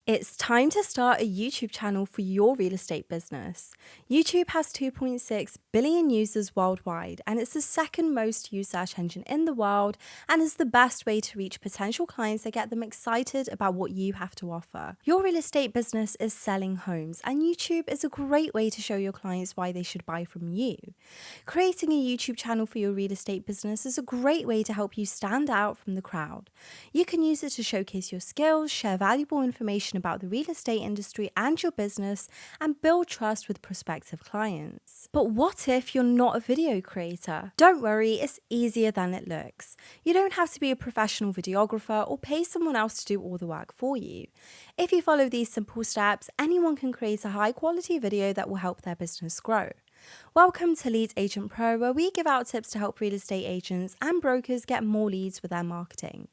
It's time to start a YouTube channel for your real estate business. YouTube has 2.6 billion users worldwide, and it's the second most used search engine in the world and is the best way to reach potential clients and get them excited about what you have to offer. Your real estate business is selling homes, and YouTube is a great way to show your clients why they should buy from you. Creating a YouTube channel for your real estate business is a great way to help you stand out from the crowd. You can use it to showcase your skills, share valuable information about the real estate industry and your business, and build trust with prospective clients. But what if you're not a video creator? Don't worry, it's easier than it looks. You don't have to be a professional videographer or pay someone else to do all the work for you. If you follow these simple steps, anyone can create a high-quality video that will help their business grow. Welcome to Lead Agent Pro, where we give out tips to help real estate agents and brokers get more leads with their marketing.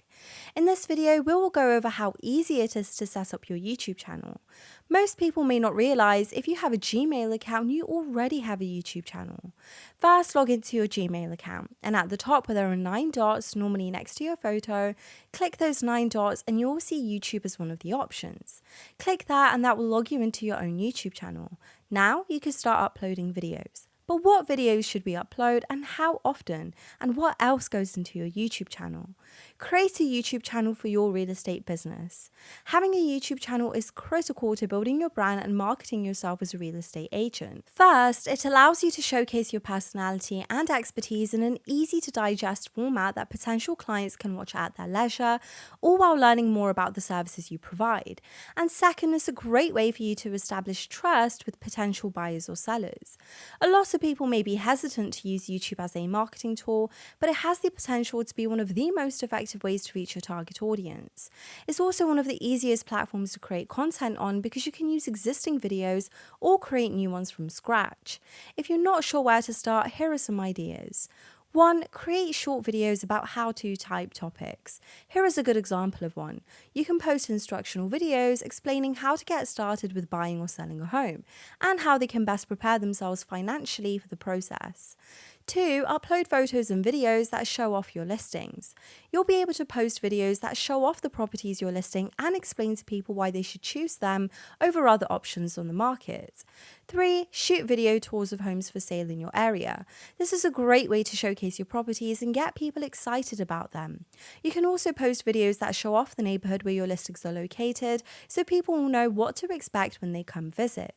In this video, we will go over how easy it is to set up your YouTube channel. Most people may not realize if you have a Gmail account, you already have a YouTube channel. First, log into your Gmail account, and at the top where there are 9 dots, normally next to your photo, click those 9 dots and you will see YouTube as one of the options. Click that and that will log you into your own YouTube channel. Now you can start uploading videos. But what videos should we upload and how often? And what else goes into your YouTube channel? Create a YouTube channel for your real estate business. Having a YouTube channel is critical to building your brand and marketing yourself as a real estate agent. First, it allows you to showcase your personality and expertise in an easy to digest format that potential clients can watch at their leisure, all while learning more about the services you provide. And second, it's a great way for you to establish trust with potential buyers or sellers. A lot of people may be hesitant to use YouTube as a marketing tool, but it has the potential to be one of the most effective ways to reach your target audience. It's also one of the easiest platforms to create content on because you can use existing videos or create new ones from scratch. If you're not sure where to start, here are some ideas. 1. Create short videos about how-to type topics. Here is a good example of one. You can post instructional videos explaining how to get started with buying or selling a home, and how they can best prepare themselves financially for the process. 2. Upload photos and videos that show off your listings. You'll be able to post videos that show off the properties you're listing and explain to people why they should choose them over other options on the market. 3. Shoot video tours of homes for sale in your area. This is a great way to showcase your properties and get people excited about them. You can also post videos that show off the neighborhood where your listings are located so people will know what to expect when they come visit.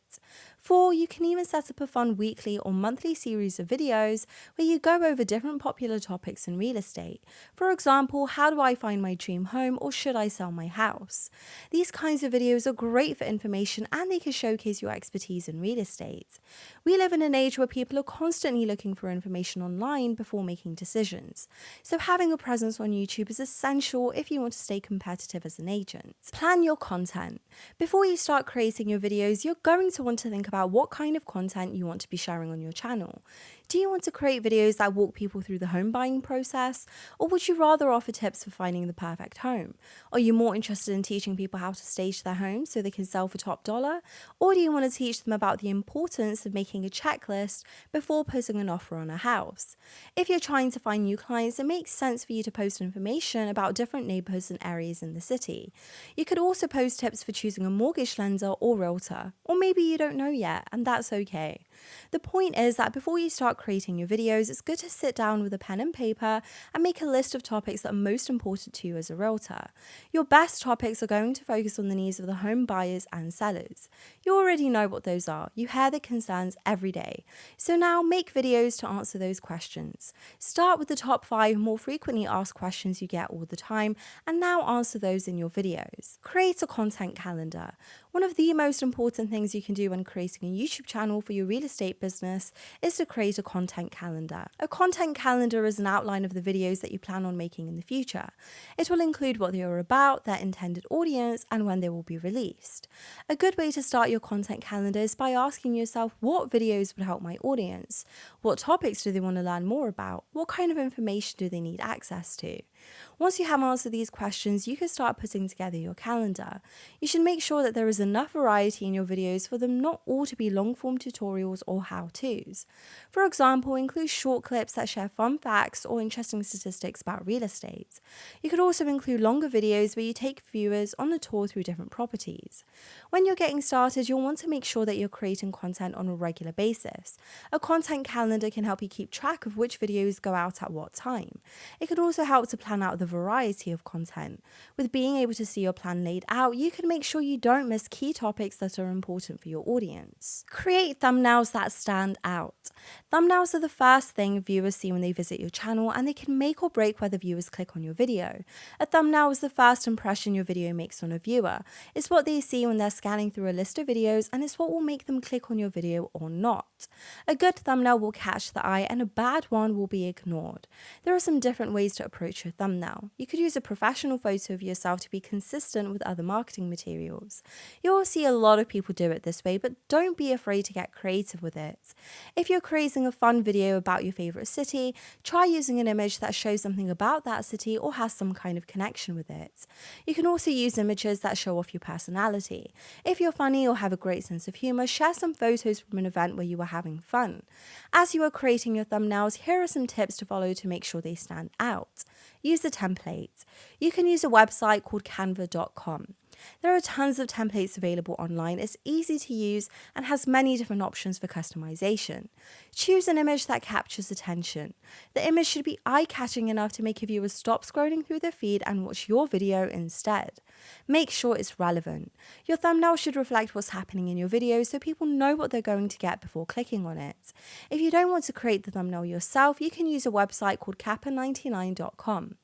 4. You can even set up a fun weekly or monthly series of videos where you go over different popular topics in real estate. For example, how do I find my dream home, or should I sell my house? These kinds of videos are great for information and they can showcase your expertise in real estate. We live in an age where people are constantly looking for information online before making decisions. So having a presence on YouTube is essential if you want to stay competitive as an agent. Plan your content. Before you start creating your videos, you're going to want to think about what kind of content you want to be sharing on your channel. Do you want to create videos that walk people through the home buying process? Or would you rather offer tips for finding the perfect home? Are you more interested in teaching people how to stage their homes so they can sell for top dollar? Or do you want to teach them about the importance of making a checklist before putting an offer on a house? If you're trying to find new clients, it makes sense for you to post information about different neighborhoods and areas in the city. You could also post tips for choosing a mortgage lender or realtor. Or maybe you don't know yet, and that's okay. The point is that before you start creating your videos, it's good to sit down with a pen and paper and make a list of topics that are most important to you as a realtor. Your best topics are going to focus on the needs of the home buyers and sellers. You already know what those are. You hear their concerns every day. So now make videos to answer those questions. Start with the top 5 more frequently asked questions you get all the time, and now answer those in your videos. Create a content calendar. One of the most important things you can do when creating a YouTube channel for your real estate business is to create a content calendar. A content calendar is an outline of the videos that you plan on making in the future. It will include what they are about, their intended audience, and when they will be released. A good way to start your content calendar is by asking yourself, what videos would help my audience? What topics do they want to learn more about? What kind of information do they need access to? Once you have answered these questions, you can start putting together your calendar. You should make sure that there is enough variety in your videos for them not all to be long-form tutorials or how-tos. For example, include short clips that share fun facts or interesting statistics about real estate. You could also include longer videos where you take viewers on a tour through different properties. When you're getting started, you'll want to make sure that you're creating content on a regular basis. A content calendar can help you keep track of which videos go out at what time. It could also help to plan out the variety of content. With being able to see your plan laid out, you can make sure you don't miss key topics that are important for your audience. Create thumbnails that stand out. Thumbnails are the first thing viewers see when they visit your channel, and they can make or break whether viewers click on your video. A thumbnail is the first impression your video makes on a viewer. It's what they see when they're scanning through a list of videos, and it's what will make them click on your video or not. A good thumbnail will catch the eye, and a bad one will be ignored. There are some different ways to approach your thumbnail. You could use a professional photo of yourself to be consistent with other marketing materials. You will see a lot of people do it this way, but don't be afraid to get creative with it. If you're creating a fun video about your favorite city, try using an image that shows something about that city or has some kind of connection with it. You can also use images that show off your personality. If you're funny or have a great sense of humor, share some photos from an event where you were having fun. As you are creating your thumbnails, here are some tips to follow to make sure they stand out. Use a template. You can use a website called canva.com. There are tons of templates available online. It's easy to use and has many different options for customization. Choose an image that captures attention. The image should be eye-catching enough to make your viewers stop scrolling through their feed and watch your video instead. Make sure it's relevant. Your thumbnail should reflect what's happening in your video so people know what they're going to get before clicking on it. If you don't want to create the thumbnail yourself, you can use a website called kappa99.com.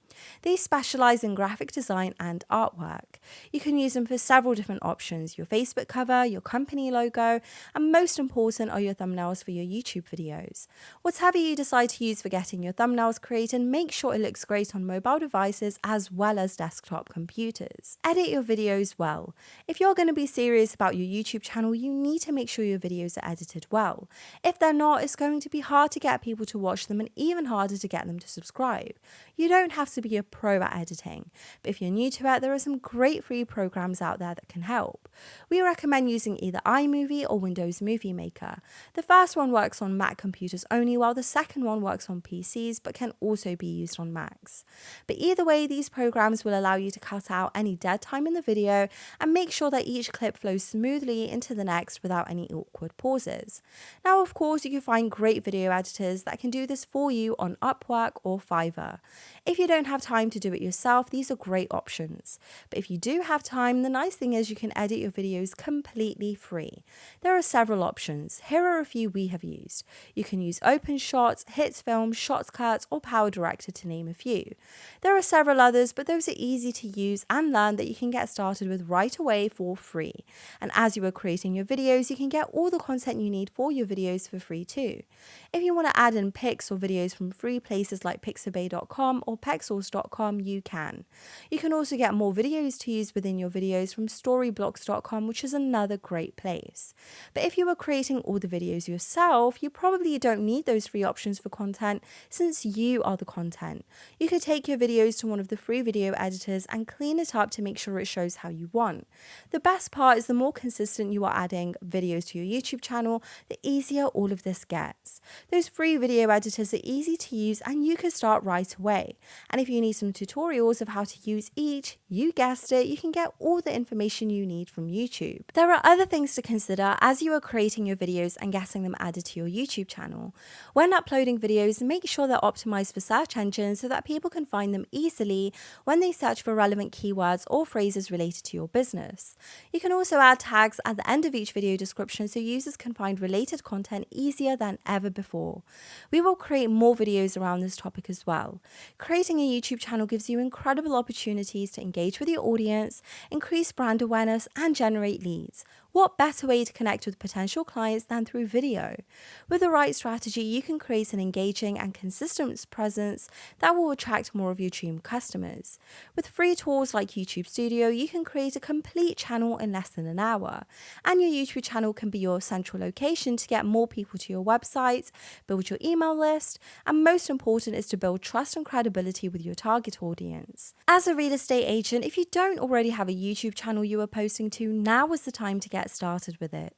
They specialize in graphic design and artwork. You can use them for several different options: your Facebook cover, your company logo, and most important are your thumbnails for your YouTube videos. Whatever you decide to use for getting your thumbnails created, make sure it looks great on mobile devices as well as desktop computers. Edit your videos well. If you're going to be serious about your YouTube channel, you need to make sure your videos are edited well. If they're not, it's going to be hard to get people to watch them and even harder to get them to subscribe. You don't have to be a pro at editing, but if you're new to it, there are some great free programs out there that can help. We recommend using either iMovie or Windows Movie Maker. The first one works on Mac computers only, while the second one works on PCs but can also be used on Macs. But either way, these programs will allow you to cut out any dead time in the video and make sure that each clip flows smoothly into the next without any awkward pauses. Now, of course, you can find great video editors that can do this for you on Upwork or Fiverr. If you don't have time to do it yourself, these are great options. But if you do have time, the nice thing is you can edit your videos completely free. There are several options. Here are a few we have used. You can use OpenShot, HitFilm, Shotcut, or PowerDirector to name a few. There are several others, but those are easy to use and learn that you can get started with right away for free. And as you are creating your videos, you can get all the content you need for your videos for free too. If you want to add in pics or videos from free places like pixabay.com or pexels.com, you can. You can also get more videos to use within your videos from storyblocks.com, which is another great place. But if you are creating all the videos yourself, you probably don't need those free options for content since you are the content. You could take your videos to one of the free video editors and clean it up to make sure it shows how you want. The best part is the more consistent you are adding videos to your YouTube channel, the easier all of this gets. Those free video editors are easy to use and you can start right away. And if you need some tutorials of how to use each, you guessed it, you can get all the information you need from YouTube. There are other things to consider as you are creating your videos and getting them added to your YouTube channel. When uploading videos, make sure they're optimized for search engines so that people can find them easily when they search for relevant keywords or phrases related to your business. You can also add tags at the end of each video description so users can find related content easier than ever before. We will create more videos around this topic as well. Creating a YouTube channel gives you incredible opportunities to engage with your audience, increase brand awareness, and generate leads. What better way to connect with potential clients than through video? With the right strategy, you can create an engaging and consistent presence that will attract more of your dream customers. With free tools like YouTube Studio, you can create a complete channel in less than an hour. And your YouTube channel can be your central location to get more people to your website, build your email list, and most important is to build trust and credibility with your target audience. As a real estate agent, if you don't already have a YouTube channel you are posting to, now is the time to get started with it.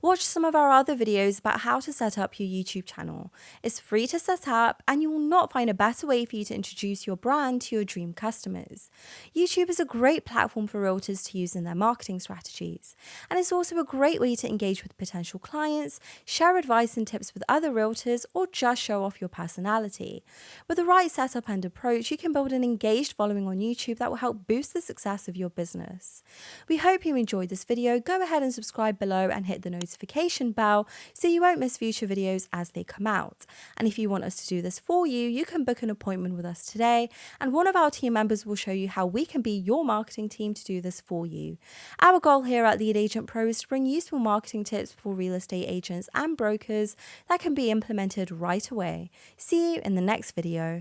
Watch some of our other videos about how to set up your YouTube channel. It's free to set up, and you will not find a better way for you to introduce your brand to your dream customers. YouTube is a great platform for realtors to use in their marketing strategies, and it's also a great way to engage with potential clients, share advice and tips with other realtors, or just show off your personality. With the right setup and approach, you can build an engaged following on YouTube that will help boost the success of your business. We hope you enjoyed this video. Go ahead and subscribe below and hit the notification bell so you won't miss future videos as they come out. And if you want us to do this for you, you can book an appointment with us today, and one of our team members will show you how we can be your marketing team to do this for you. Our goal here at Lead Agent Pro is to bring useful marketing tips for real estate agents and brokers that can be implemented right away. See you in the next video.